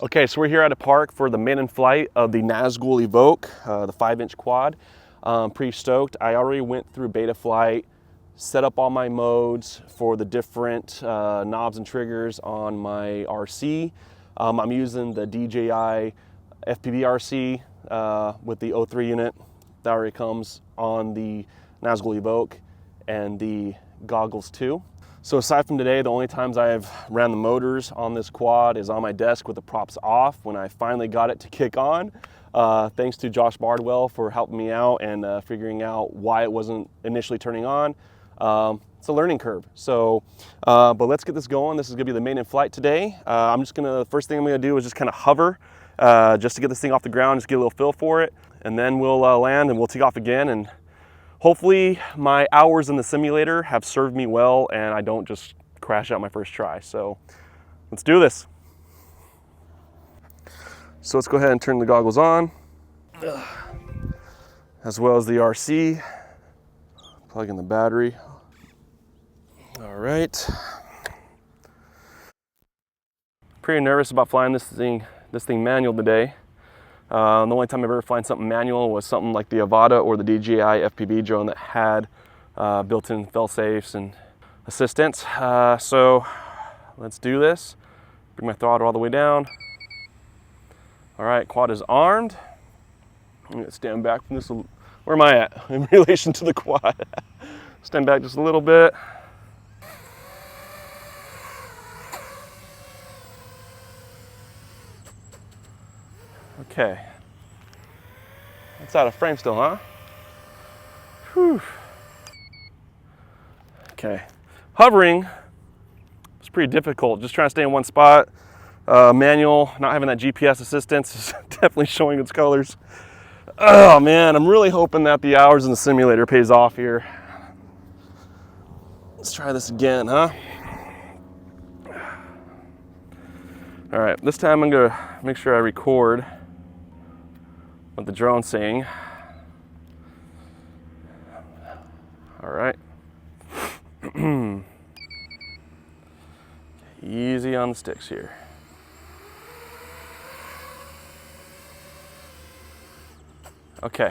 Okay, so we're here at a park for the maiden flight of the Nazgul Evoke, the 5-inch quad. Pretty stoked. I already went through beta flight, set up all my modes for the different knobs and triggers on my RC. I'm using the DJI FPV RC with the 03 unit that already comes on the Nazgul Evoke and the goggles too. So aside from today, the only times I've ran the motors on this quad is on my desk with the props off when I finally got it to kick on. Thanks to Josh Bardwell for helping me out and figuring out why it wasn't initially turning on. It's a learning curve. So, but let's get this going. This is gonna be the maiden flight today. The first thing I'm gonna do is just kind of hover just to get this thing off the ground, just get a little feel for it. And then we'll land and we'll take off again. And hopefully my hours in the simulator have served me well and I don't just crash out my first try. So let's do this. So let's go ahead and turn the goggles on, as well as the RC. Plug in the battery. All right. Pretty nervous about flying this thing manual today. The only time I've ever flown something manual was something like the Avata or the DJI FPV drone that had built-in fail-safes and assistance. So let's do this. Bring my throttle all the way down. All right, quad is armed. I'm gonna stand back from this. Where am I at in relation to the quad? Stand back just a little bit. Okay. That's out of frame still, huh? Whew. Okay. Hovering is pretty difficult. Just trying to stay in one spot. Manual, not having that GPS assistance is definitely showing its colors. Oh man, I'm really hoping that the hours in the simulator pays off here. Let's try this again, huh? All right, this time I'm gonna make sure I record what the drone's saying. All right. Easy on the sticks here. Okay.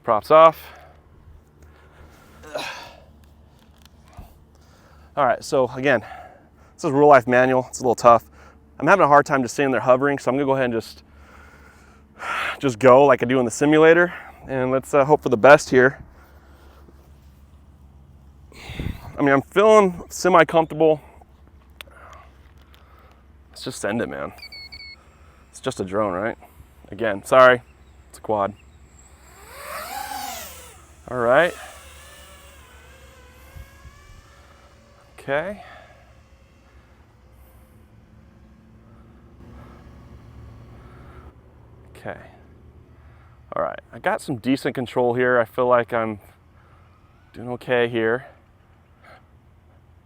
Props off. All right, so again, this is a real life manual. It's a little tough. I'm having a hard time just sitting there hovering, so I'm gonna go ahead and just go like I do in the simulator, and let's hope for the best here. I mean, I'm feeling semi-comfortable. Let's just send it, man. It's just a drone, right? Again, sorry, it's a quad. All right. Okay. Okay. All right, I got some decent control here. I feel like I'm doing okay here.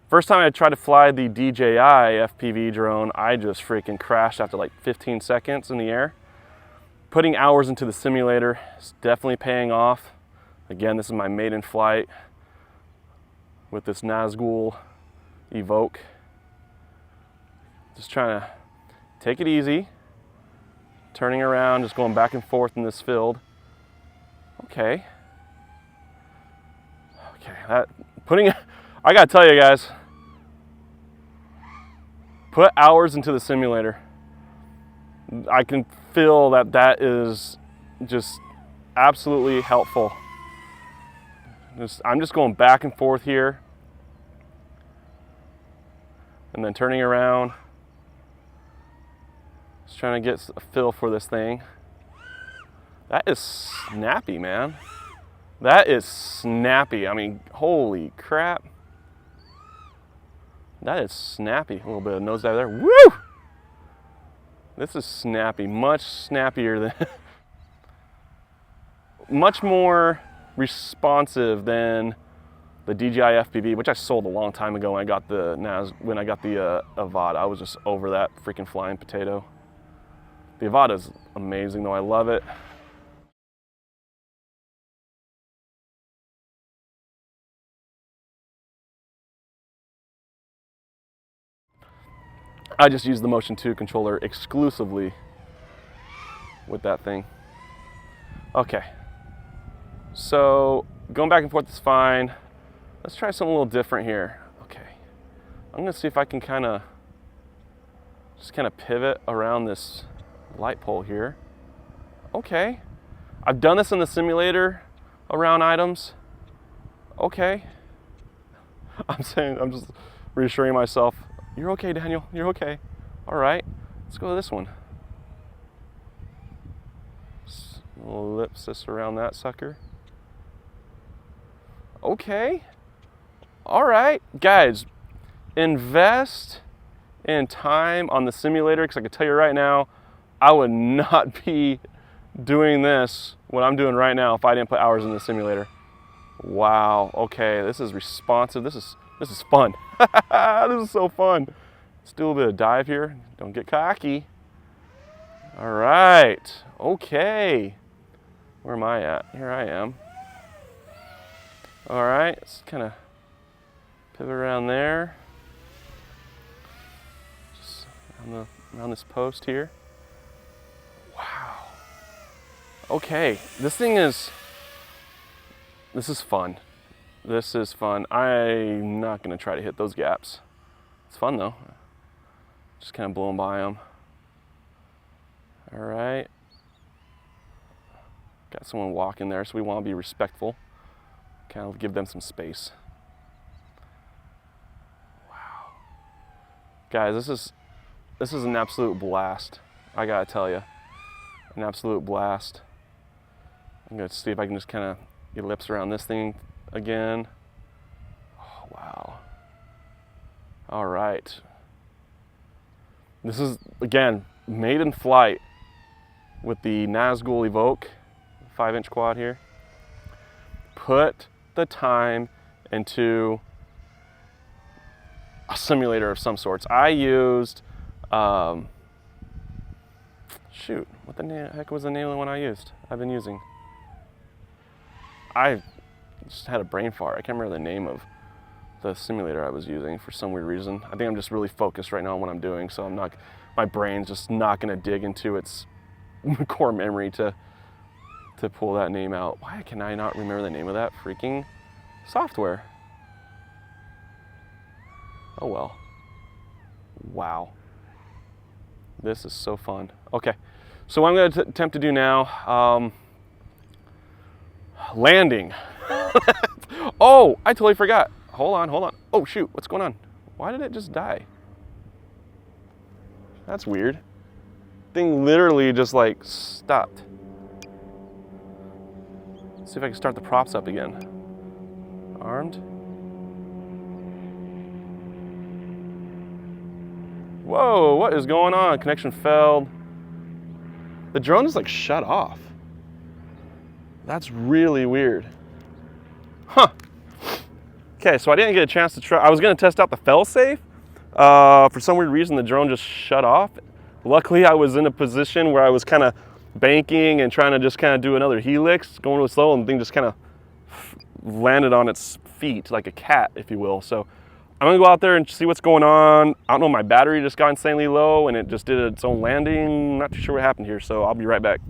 First time I tried to fly the DJI FPV drone, I just freaking crashed after like 15 seconds in the air. Putting hours into the simulator is definitely paying off. Again, this is my maiden flight with this Nazgul Evoke. Just trying to take it easy. Turning around, just going back and forth in this field. Okay. Okay, I gotta tell you guys, put hours into the simulator. I can feel that is just absolutely helpful. I'm just going back and forth here. And then turning around. Just trying to get a feel for this thing. That is snappy, man. That is snappy. I mean, holy crap. That is snappy. A little bit of nosedive there. Woo! This is snappy. Much snappier than... much more responsive than the DJI FPV, which I sold a long time ago when I got the Avata. I was just over that freaking flying potato. The Avata is amazing though, I love it. I just use the Motion 2 controller exclusively with that thing. Okay, so going back and forth is fine. Let's try something a little different here. Okay, I'm gonna see if I can just kind of pivot around this light pole here. Okay, I've done this in the simulator around items. Okay, I'm just reassuring myself, you're okay, Daniel, you're okay. All right, let's go to this one. Ellipsis around that sucker. Okay, all right, guys, invest in time on the simulator, because I can tell you right now, I would not be doing this, what I'm doing right now, if I didn't put hours in the simulator. Wow, okay, this is responsive, this is fun. This is so fun. Let's do a little bit of dive here, don't get cocky. All right, okay. Where am I at? Here I am. All right, let's kind of pivot around there. Just around this post here. Wow. Okay, this is fun. This is fun. I'm not gonna try to hit those gaps. It's fun though. Just kind of blowing by them. All right. Got someone walking there, so we want to be respectful. Kind of give them some space. Wow. Guys, this is an absolute blast. I gotta tell you, an absolute blast. I'm gonna see if I can just kind of ellipse around this thing again. Oh, wow. All right. This is, again, maiden flight with the Nazgul Evoke 5-inch quad here. Put the time into a simulator of some sorts. I used, shoot, what the heck was the name of the one I used? I've been using. I just had a brain fart. I can't remember the name of the simulator I was using for some weird reason. I think I'm just really focused right now on what I'm doing, so my brain's just not gonna dig into its core memory to pull that name out. Why can I not remember the name of that freaking software? Oh well. Wow. This is so fun. Okay, so what I'm gonna attempt to do now, landing. Oh, I totally forgot. Hold on. Oh shoot, what's going on? Why did it just die? That's weird. Thing literally just like stopped. Let's see if I can start the props up again. Armed. Whoa, what is going on? Connection failed. The drone is like shut off. That's really weird. Huh. Okay, so I didn't get a chance to try. I was gonna test out the failsafe. For some weird reason, the drone just shut off. Luckily, I was in a position where I was kind of banking and trying to just kind of do another helix, going really slow, and the thing just kind of landed on its feet like a cat, if you will. So I'm gonna go out there and see what's going on. I don't know, my battery just got insanely low and it just did its own landing. Not too sure what happened here, so I'll be right back.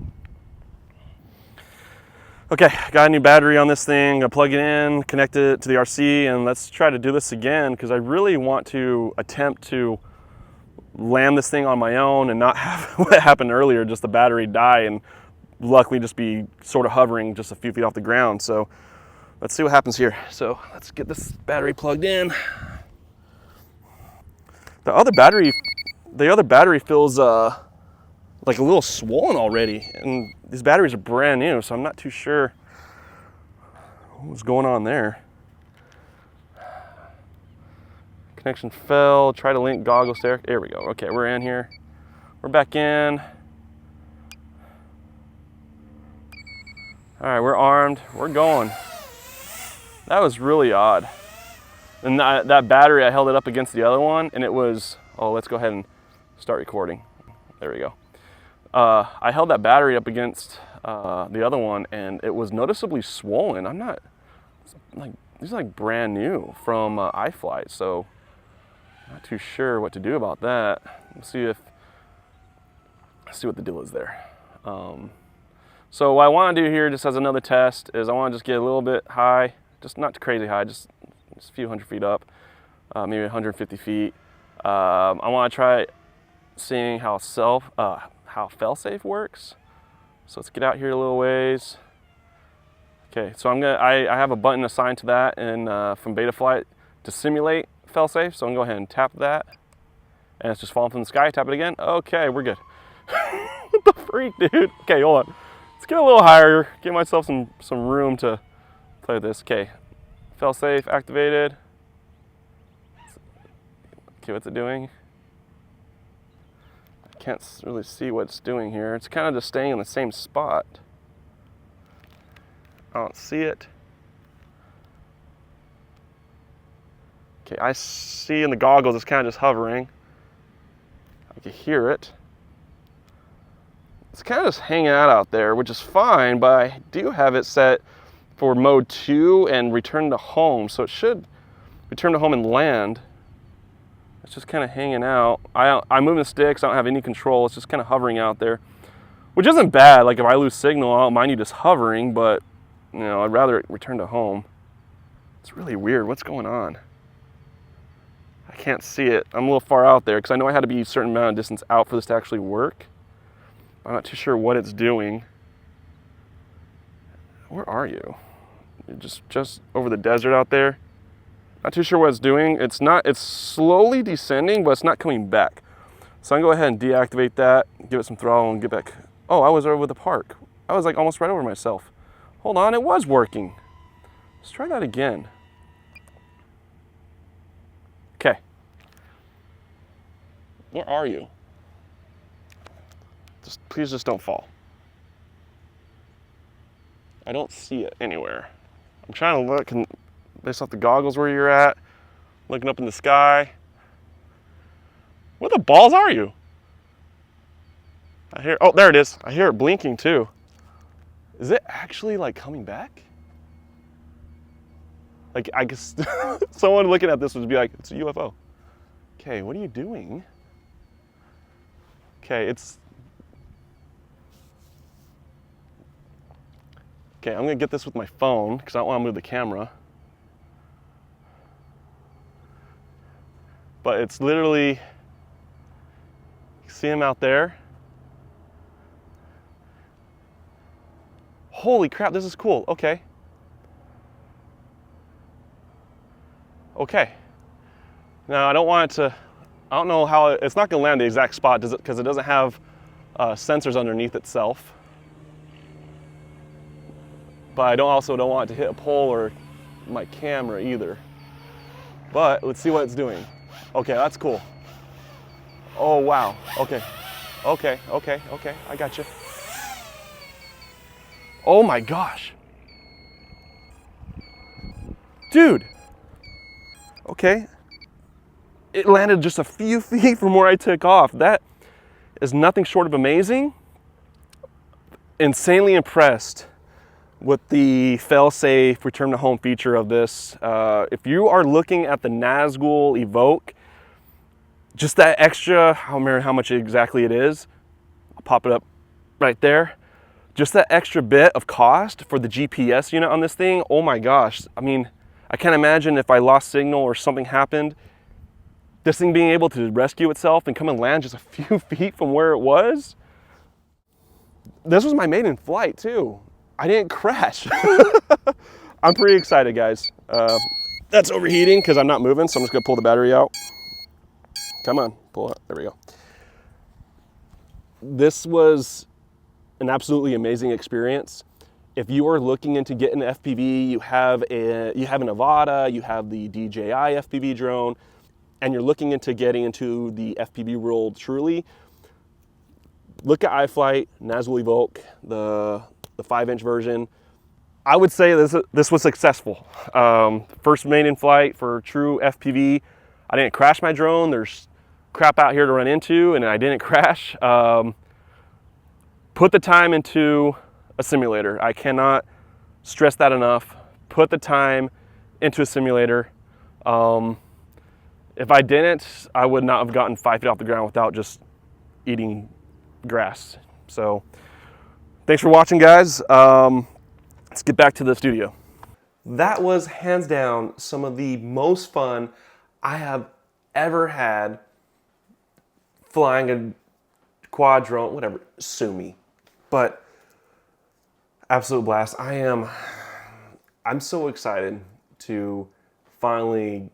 Okay, got a new battery on this thing. Gonna plug it in, connect it to the RC, and let's try to do this again, because I really want to attempt to land this thing on my own and not have what happened earlier, just the battery die and luckily just be sort of hovering just a few feet off the ground. So let's see what happens here. So let's get this battery plugged in. The other battery feels like a little swollen already, and these batteries are brand new, so I'm not too sure what's going on there. Connection fell. Try to link goggles there. There we go. Okay, we're in here. We're back in. All right, we're armed. We're going. That was really odd. And that battery, I held it up against the other one, and it was, oh, let's go ahead and start recording. There we go. I held that battery up against the other one, and it was noticeably swollen. These are like brand new from iFlight, so Not too sure what to do about that. Let's see what the deal is there. So what I want to do here, just as another test, is I want to just get a little bit high, just not crazy high, just a few hundred feet up, maybe 150 feet. I want to try seeing how fail-safe works. So let's get out here a little ways. Okay, so I have a button assigned to that and from Betaflight to simulate fail-safe. So I'm gonna go ahead and tap that, and it's just falling from the sky. Tap it again. Okay, we're good. What the freak, dude? Okay, hold on. Let's get a little higher. Give myself some room to play with this. Okay, fail-safe activated. Okay, what's it doing? I can't really see what it's doing here. It's kind of just staying in the same spot. I don't see it. Okay, I see in the goggles it's kind of just hovering. I can hear it. It's kind of just hanging out there, which is fine, but I do have it set for mode 2 and return to home. So it should return to home and land. It's just kind of hanging out. I'm moving the sticks, I don't have any control. It's just kind of hovering out there, which isn't bad. Like if I lose signal, I don't mind you just hovering, but you know, I'd rather it return to home. It's really weird. What's going on? I can't see it. I'm a little far out there because I know I had to be a certain amount of distance out for this to actually work. I'm not too sure what it's doing. Where are you? You're just over the desert out there. Not too sure what it's doing. It's slowly descending, but it's not coming back. So I'm gonna go ahead and deactivate that, give it some throttle and get back. Oh, I was over the park. I was like almost right over myself. Hold on, it was working. Let's try that again. Okay. Where are you? Please just don't fall. I don't see it anywhere. I'm trying to look and based off the goggles where you're at, looking up in the sky. Where the balls are you? Oh, there it is. I hear it blinking too. Is it actually like coming back? Like I guess someone looking at this would be like, it's a UFO. Okay, what are you doing? Okay, okay, I'm gonna get this with my phone because I don't want to move the camera. But it's literally, you see him out there? Holy crap, this is cool. Okay. Okay. Now I don't want it to, I don't know how, it's not gonna land the exact spot because it doesn't have sensors underneath itself. But I also don't want it to hit a pole or my camera either. But let's see what it's doing. Okay, that's cool. Oh wow, okay. Okay, I got you. Oh my gosh. Dude. Okay. It landed just a few feet from where I took off. That is nothing short of amazing. Insanely impressed with the fail-safe return to home feature of this. If you are looking at the Nazgul Evoke, just that extra, I don't remember how much exactly it is. I'll pop it up right there. Just that extra bit of cost for the GPS unit on this thing, oh my gosh. I mean, I can't imagine if I lost signal or something happened, this thing being able to rescue itself and come and land just a few feet from where it was. This was my maiden flight too. I didn't crash. I'm pretty excited, guys. That's overheating because I'm not moving, so I'm just gonna pull the battery out. Come on, pull it, there we go. This was an absolutely amazing experience. If you are looking into getting an FPV, you have a Nevada, you have the DJI FPV drone, and you're looking into getting into the FPV world truly, look at iFlight, Nazgul Evoke, the 5-inch version. I would say this was successful. First maiden flight for true FPV. I didn't crash my drone. There's crap out here to run into, and I didn't crash. Put the time into a simulator. I cannot stress that enough. Put the time into a simulator. If if I didn't, I would not have gotten 5 feet off the ground without just eating grass. So thanks for watching, guys. Let's get back to the studio. That was hands down some of the most fun I have ever had flying a quad drone, whatever, sue me. But absolute blast. I'm so excited to finally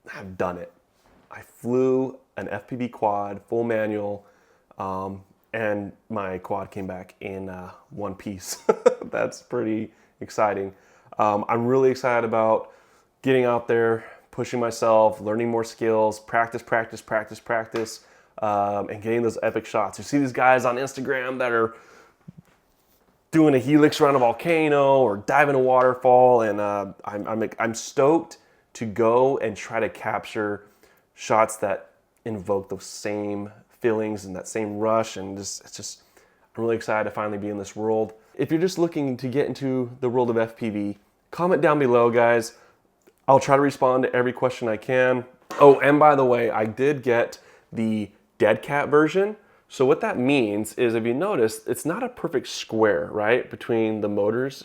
have done it. I flew an FPV quad, full manual, and my quad came back in one piece. That's pretty exciting. I'm really excited about getting out there, pushing myself, learning more skills, practice, and getting those epic shots. You see these guys on Instagram that are doing a helix around a volcano or diving a waterfall, and I'm stoked to go and try to capture shots that invoke those same feelings and that same rush, and I'm really excited to finally be in this world. If you're just looking to get into the world of FPV, comment down below, guys. I'll try to respond to every question I can. Oh, and by the way, I did get the dead cat version. So what that means is, if you notice, it's not a perfect square, right, between the motors,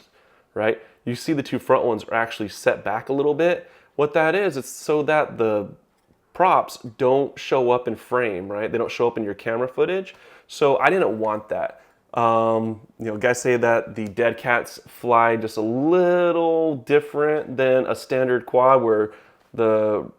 right? You see the two front ones are actually set back a little bit. What that is, it's so that the props don't show up in frame, right? They don't show up in your camera footage. So I didn't want that. Guys say that the dead cats fly just a little different than a standard quad, where the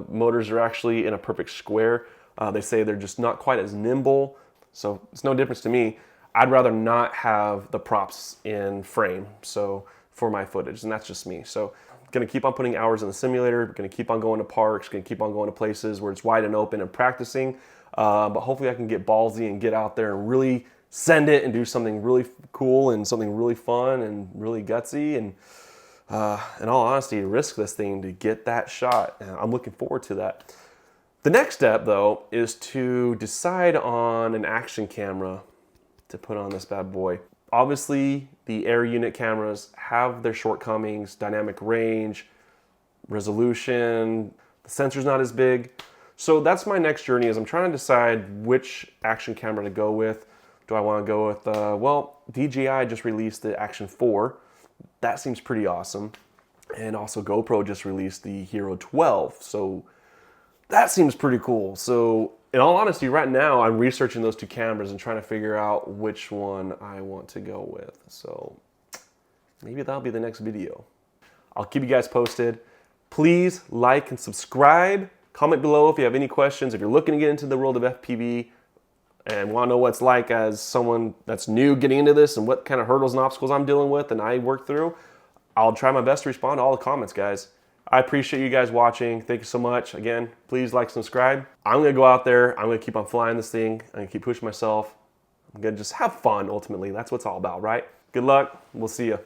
motors are actually in a perfect square. They say they're just not quite as nimble. So it's no difference to me. I'd rather not have the props in frame, so for my footage, and that's just me. So gonna keep on putting hours in the simulator, gonna keep on going to parks, gonna keep on going to places where it's wide and open and practicing. But hopefully I can get ballsy and get out there and really send it and do something really cool and something really fun and really gutsy, and in all honesty, risk this thing to get that shot. And I'm looking forward to that. The next step, though, is to decide on an action camera to put on this bad boy. Obviously, the air unit cameras have their shortcomings: dynamic range, resolution, the sensor's not as big. So that's my next journey, is I'm trying to decide which action camera to go with. Do I want to go with, well, DJI just released the Action 4. That seems pretty awesome. And also GoPro just released the Hero 12. So that seems pretty cool. So in all honesty, right now, I'm researching those two cameras and trying to figure out which one I want to go with. So maybe that'll be the next video. I'll keep you guys posted. Please like and subscribe. Comment below if you have any questions. If you're looking to get into the world of FPV and want to know what it's like as someone that's new getting into this, and what kind of hurdles and obstacles I'm dealing with and I work through, I'll try my best to respond to all the comments, guys. I appreciate you guys watching. Thank you so much. Again, please like, subscribe. I'm going to go out there. I'm going to keep on flying this thing. I'm going to keep pushing myself. I'm going to just have fun, ultimately. That's what it's all about, right? Good luck. We'll see you.